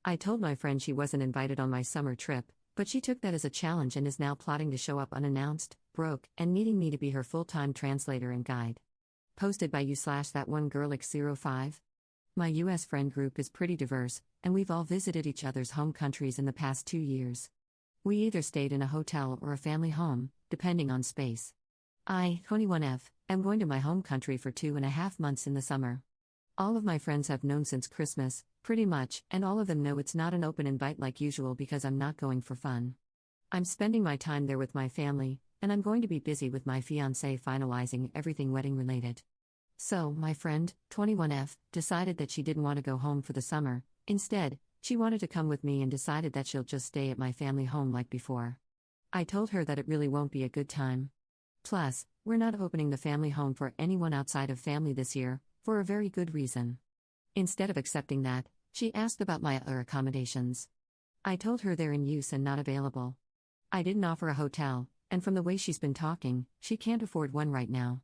I told my friend she wasn't invited on my summer trip, but she took that as a challenge and is now plotting to show up unannounced, broke, and needing me to be her full-time translator and guide. Posted by you/that one girlix05. My US friend group is pretty diverse, and we've all visited each other's home countries in the past 2 years. We either stayed in a hotel or a family home, depending on space. I, 21F, am going to my home country for 2.5 months in the summer. All of my friends have known since Christmas, pretty much, and all of them know it's not an open invite like usual because I'm not going for fun. I'm spending my time there with my family, and I'm going to be busy with my fiancé finalizing everything wedding related. So, my friend, 21F, decided that she didn't want to go home for the summer. Instead, she wanted to come with me and decided that she'll just stay at my family home like before. I told her that it really won't be a good time. Plus, we're not opening the family home for anyone outside of family this year, for a very good reason. Instead of accepting that, she asked about my other accommodations. I told her they're in use and not available. I didn't offer a hotel, and from the way she's been talking, she can't afford one right now.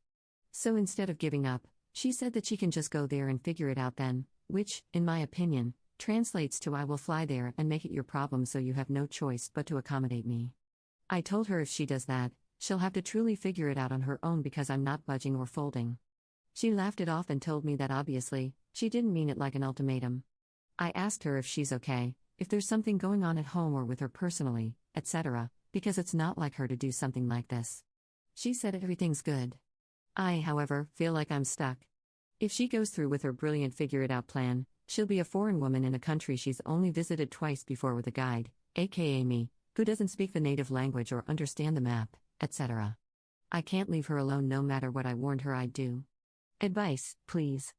So instead of giving up, she said that she can just go there and figure it out then, which, in my opinion, translates to I will fly there and make it your problem so you have no choice but to accommodate me. I told her if she does that, she'll have to truly figure it out on her own because I'm not budging or folding. She laughed it off and told me that obviously, she didn't mean it like an ultimatum. I asked her if she's okay, if there's something going on at home or with her personally, etc., because it's not like her to do something like this. She said everything's good. I, however, feel like I'm stuck. If she goes through with her brilliant figure-it-out plan, she'll be a foreign woman in a country she's only visited twice before with a guide, aka me, who doesn't speak the native language or understand the map, etc. I can't leave her alone no matter what I warned her I'd do. Advice, please.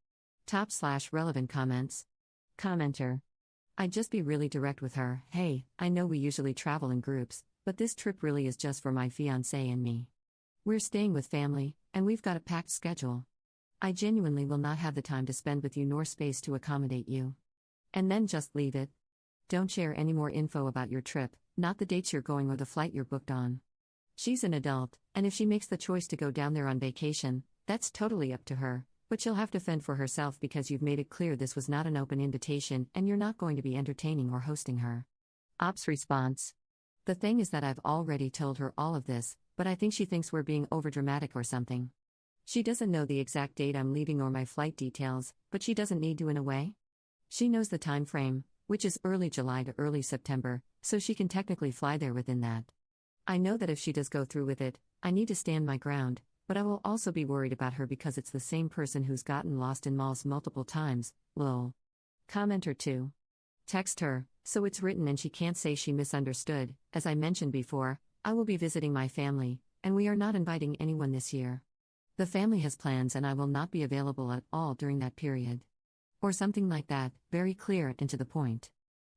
/relevant comments. Commenter. I'd just be really direct with her. Hey, I know we usually travel in groups, but this trip really is just for my fiancé and me. We're staying with family, and we've got a packed schedule. I genuinely will not have the time to spend with you nor space to accommodate you. And then just leave it. Don't share any more info about your trip, not the dates you're going or the flight you're booked on. She's an adult, and if she makes the choice to go down there on vacation, that's totally up to her, but she'll have to fend for herself because you've made it clear this was not an open invitation and you're not going to be entertaining or hosting her. Ops response. The thing is that I've already told her all of this, but I think she thinks we're being overdramatic or something. She doesn't know the exact date I'm leaving or my flight details, but she doesn't need to in a way. She knows the time frame, which is early July to early September, so she can technically fly there within that. I know that if she does go through with it, I need to stand my ground, but I will also be worried about her because it's the same person who's gotten lost in malls multiple times, lol. Commenter 2. Text her, so it's written and she can't say she misunderstood. As I mentioned before, I will be visiting my family, and we are not inviting anyone this year. The family has plans and I will not be available at all during that period. Or something like that, very clear and to the point.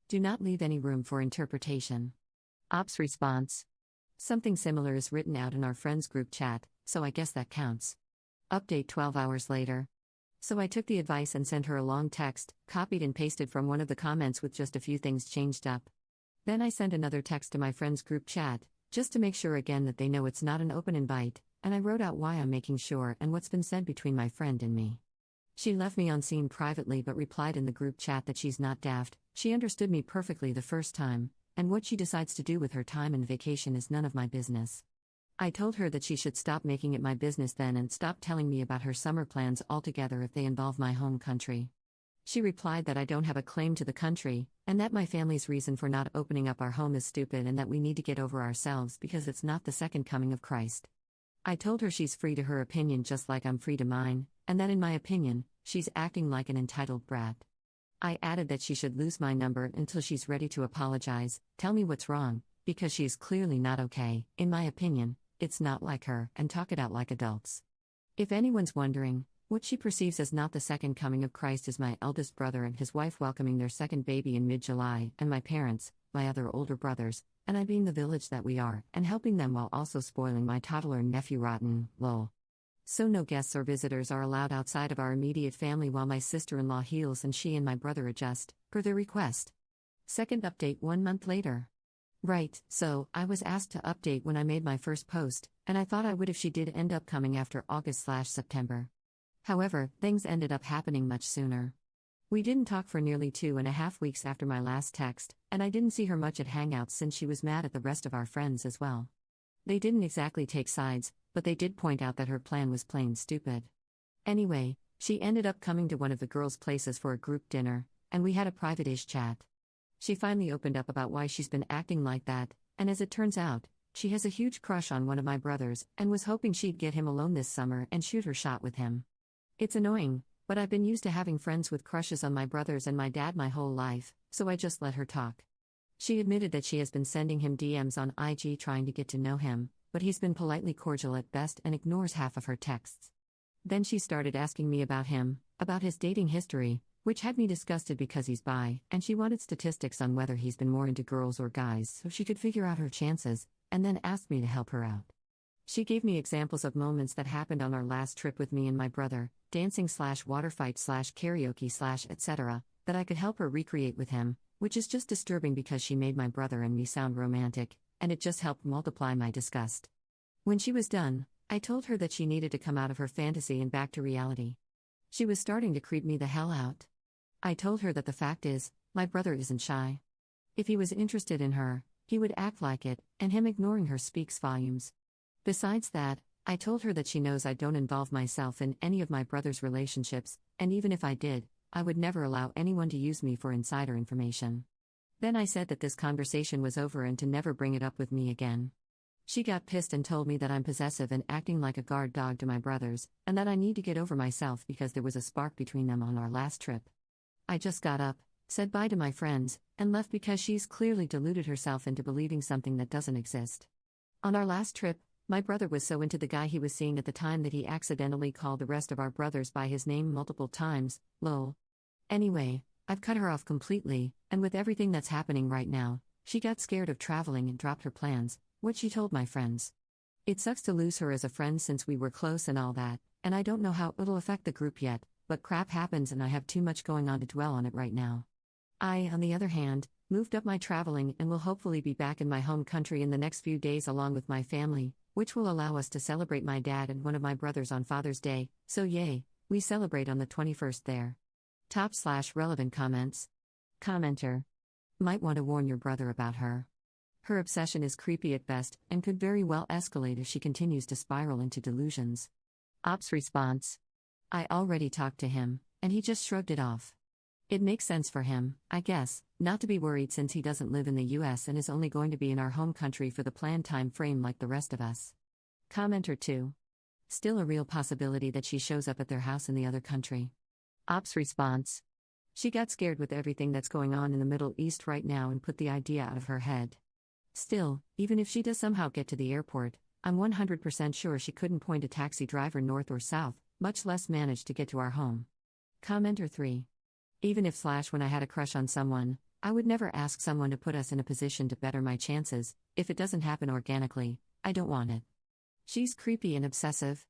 Do not leave any room for interpretation. Ops response. Something similar is written out in our friends group chat, so I guess that counts. Update 12 hours later. So I took the advice and sent her a long text, copied and pasted from one of the comments with just a few things changed up. Then I sent another text to my friends group chat, just to make sure again that they know it's not an open invite, and I wrote out why I'm making sure and what's been said between my friend and me. She left me on scene privately but replied in the group chat that she's not daft, she understood me perfectly the first time, and what she decides to do with her time and vacation is none of my business. I told her that she should stop making it my business then and stop telling me about her summer plans altogether if they involve my home country. She replied that I don't have a claim to the country, and that my family's reason for not opening up our home is stupid and that we need to get over ourselves because it's not the second coming of Christ. I told her she's free to her opinion just like I'm free to mine, and that in my opinion, she's acting like an entitled brat. I added that she should lose my number until she's ready to apologize, tell me what's wrong, because she is clearly not okay, in my opinion, it's not like her, and talk it out like adults. If anyone's wondering, what she perceives as not the second coming of Christ is my eldest brother and his wife welcoming their second baby in mid-July, and my parents, my other older brothers, and I being the village that we are, and helping them while also spoiling my toddler nephew rotten, lol. So no guests or visitors are allowed outside of our immediate family while my sister-in-law heals and she and my brother adjust, per their request. Second update 1 month later. Right, so, I was asked to update when I made my first post, and I thought I would if she did end up coming after August/September. However, things ended up happening much sooner. We didn't talk for nearly 2.5 weeks after my last text, and I didn't see her much at hangouts since she was mad at the rest of our friends as well. They didn't exactly take sides, but they did point out that her plan was plain stupid. Anyway, she ended up coming to one of the girls' places for a group dinner, and we had a private-ish chat. She finally opened up about why she's been acting like that, and as it turns out, she has a huge crush on one of my brothers and was hoping she'd get him alone this summer and shoot her shot with him. It's annoying, but I've been used to having friends with crushes on my brothers and my dad my whole life, so I just let her talk. She admitted that she has been sending him DMs on IG trying to get to know him, but he's been politely cordial at best and ignores half of her texts. Then she started asking me about him, about his dating history, which had me disgusted because he's bi, and she wanted statistics on whether he's been more into girls or guys so she could figure out her chances, and then asked me to help her out. She gave me examples of moments that happened on our last trip with me and my brother, dancing/water fight/karaoke/etc., that I could help her recreate with him, which is just disturbing because she made my brother and me sound romantic, and it just helped multiply my disgust. When she was done, I told her that she needed to come out of her fantasy and back to reality. She was starting to creep me the hell out. I told her that the fact is, my brother isn't shy. If he was interested in her, he would act like it, and him ignoring her speaks volumes. Besides that, I told her that she knows I don't involve myself in any of my brother's relationships, and even if I did, I would never allow anyone to use me for insider information. Then I said that this conversation was over and to never bring it up with me again. She got pissed and told me that I'm possessive and acting like a guard dog to my brothers, and that I need to get over myself because there was a spark between them on our last trip. I just got up, said bye to my friends, and left because she's clearly deluded herself into believing something that doesn't exist. On our last trip, my brother was so into the guy he was seeing at the time that he accidentally called the rest of our brothers by his name multiple times, lol. Anyway, I've cut her off completely, and with everything that's happening right now, she got scared of traveling and dropped her plans, what she told my friends. It sucks to lose her as a friend since we were close and all that, and I don't know how it'll affect the group yet, but crap happens and I have too much going on to dwell on it right now. I, on the other hand, moved up my traveling and will hopefully be back in my home country in the next few days along with my family, which will allow us to celebrate my dad and one of my brothers on Father's Day, so yay, we celebrate on the 21st there. Top/relevant comments. Commenter. Might want to warn your brother about her. Her obsession is creepy at best and could very well escalate if she continues to spiral into delusions. Ops response. I already talked to him, and he just shrugged it off. It makes sense for him, I guess, not to be worried since he doesn't live in the US and is only going to be in our home country for the planned time frame like the rest of us. Commenter 2. Still a real possibility that she shows up at their house in the other country. Ops response. She got scared with everything that's going on in the Middle East right now and put the idea out of her head. Still, even if she does somehow get to the airport, I'm 100% sure she couldn't point a taxi driver north or south, much less manage to get to our home. Commenter 3. Even if when I had a crush on someone, I would never ask someone to put us in a position to better my chances. If it doesn't happen organically, I don't want it. She's creepy and obsessive.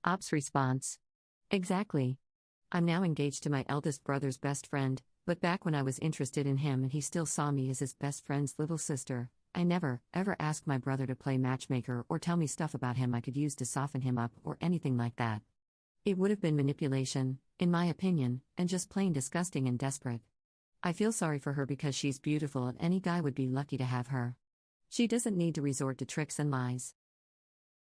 Ops response. Exactly. I'm now engaged to my eldest brother's best friend, but back when I was interested in him and he still saw me as his best friend's little sister, I never, ever asked my brother to play matchmaker or tell me stuff about him I could use to soften him up or anything like that. It would have been manipulation, in my opinion, and just plain disgusting and desperate. I feel sorry for her because she's beautiful and any guy would be lucky to have her. She doesn't need to resort to tricks and lies.